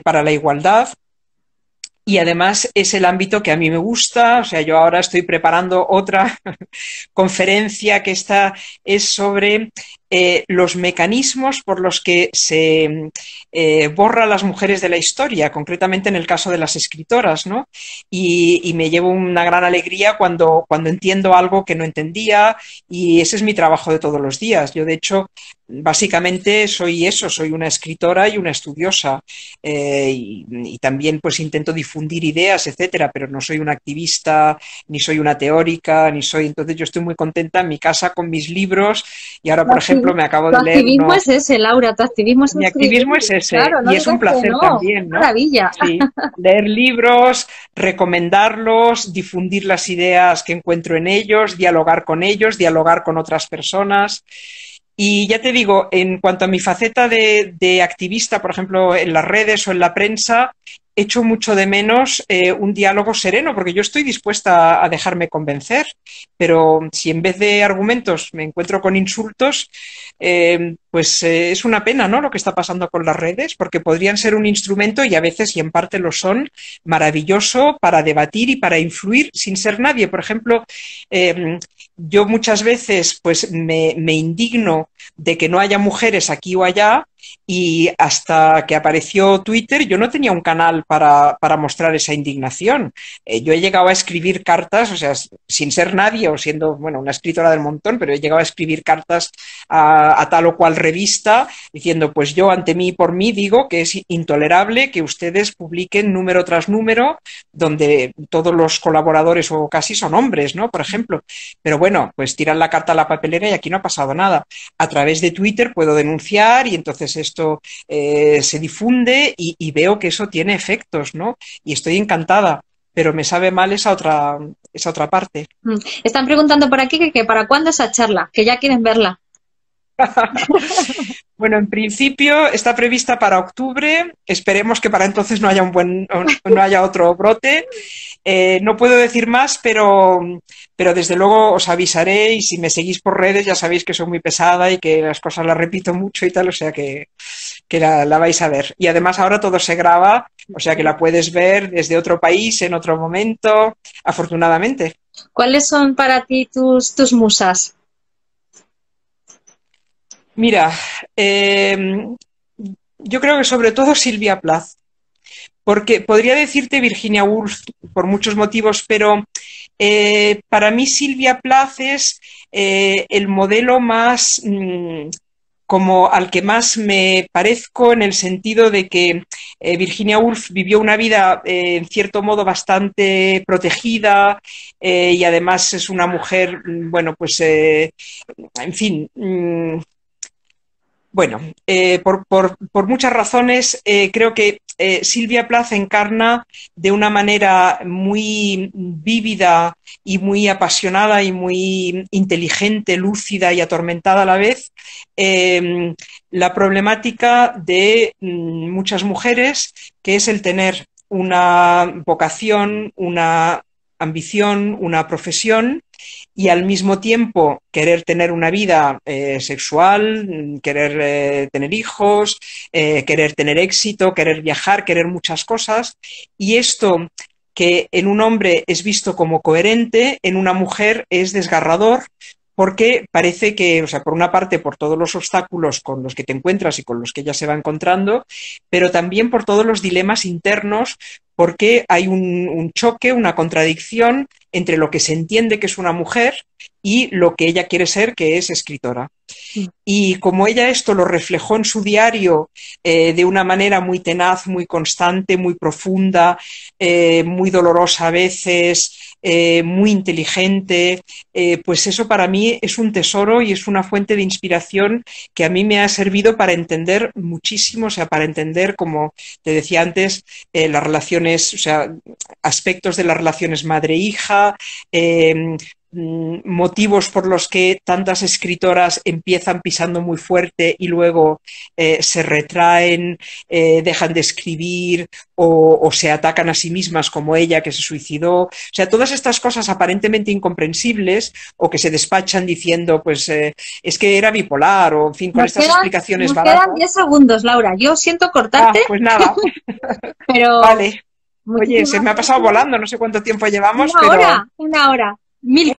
para la igualdad y además es el ámbito que a mí me gusta. O sea, yo ahora estoy preparando otra conferencia que es sobre los mecanismos por los que se borra a las mujeres de la historia, concretamente en el caso de las escritoras, ¿no? Y me llevo una gran alegría cuando entiendo algo que no entendía y ese es mi trabajo de todos los días. Yo, de hecho, básicamente soy eso, soy una escritora y una estudiosa y también pues intento difundir ideas, etcétera, pero no soy una activista, ni soy una teórica, ni soy... Entonces yo estoy muy contenta en mi casa con mis libros y ahora, por ejemplo, me acabo de leer... Tu activismo es ese, Laura, tu activismo es mi activismo es ese, claro, no y es un placer también, ¿no? Maravilla. Sí, leer libros, recomendarlos, difundir las ideas que encuentro en ellos, dialogar con otras personas. Y ya te digo, en cuanto a mi faceta de activista, por ejemplo, en las redes o en la prensa, echo mucho de menos un diálogo sereno, porque yo estoy dispuesta a dejarme convencer, pero si en vez de argumentos me encuentro con insultos, pues es una pena, ¿no? Lo que está pasando con las redes, porque podrían ser un instrumento, y a veces, y en parte lo son, maravilloso para debatir y para influir sin ser nadie. Por ejemplo, yo muchas veces pues me indigno de que no haya mujeres aquí o allá, y hasta que apareció Twitter yo no tenía un canal para mostrar esa indignación. Yo he llegado a escribir cartas, o sea, sin ser nadie o siendo, bueno, una escritora del montón, pero he llegado a escribir cartas a tal o cual revista diciendo, pues yo ante mí y por mí digo que es intolerable que ustedes publiquen número tras número donde todos los colaboradores o casi son hombres, ¿no? Por ejemplo. Pero bueno, pues tiran la carta a la papelera y aquí no ha pasado nada. A través de Twitter puedo denunciar y entonces esto se difunde y veo que eso tiene efectos, ¿no? Y estoy encantada, pero me sabe mal esa otra parte. Están preguntando por aquí que para cuándo esa charla, que ya quieren verla. Bueno, en principio está prevista para octubre. Esperemos que para entonces no haya otro brote. No puedo decir más, pero desde luego os avisaré, y si me seguís por redes ya sabéis que soy muy pesada y que las cosas las repito mucho y tal, o sea que la vais a ver. Y además ahora todo se graba, o sea que la puedes ver desde otro país, en otro momento, afortunadamente. ¿Cuáles son para ti tus musas? Mira, yo creo que sobre todo Silvia Plath, porque podría decirte Virginia Woolf por muchos motivos, pero para mí Silvia Plath es el modelo más como al que más me parezco, en el sentido de que Virginia Woolf vivió una vida en cierto modo bastante protegida, y además es una mujer, bueno, pues en fin, bueno, por muchas razones, creo que Silvia Plath encarna de una manera muy vívida y muy apasionada y muy inteligente, lúcida y atormentada a la vez, eh, la problemática de muchas mujeres, que es el tener una vocación, una ambición, una profesión, y al mismo tiempo querer tener una vida sexual, querer tener hijos, querer tener éxito, querer viajar, querer muchas cosas. Y esto, que en un hombre es visto como coherente, en una mujer es desgarrador, porque parece que, o sea, por una parte, por todos los obstáculos con los que te encuentras y con los que ella se va encontrando, pero también por todos los dilemas internos, porque hay un choque, una contradicción entre lo que se entiende que es una mujer y lo que ella quiere ser, que es escritora. Y como ella esto lo reflejó en su diario de una manera muy tenaz, muy constante, muy profunda, muy dolorosa a veces, muy inteligente, pues eso para mí es un tesoro y es una fuente de inspiración que a mí me ha servido para entender muchísimo, o sea, para entender, como te decía antes, las relaciones, o sea, aspectos de las relaciones madre-hija, motivos por los que tantas escritoras empiezan pisando muy fuerte y luego se retraen, dejan de escribir o se atacan a sí mismas, como ella que se suicidó. O sea, todas estas cosas aparentemente incomprensibles o que se despachan diciendo, pues es que era bipolar, o en fin, con estas explicaciones baratas. Nos quedan 10 segundos, Laura. Yo siento cortarte. Pues nada. Pero vale. Oye, se me ha pasado volando, no sé cuánto tiempo llevamos, una hora, 1 hora. Mil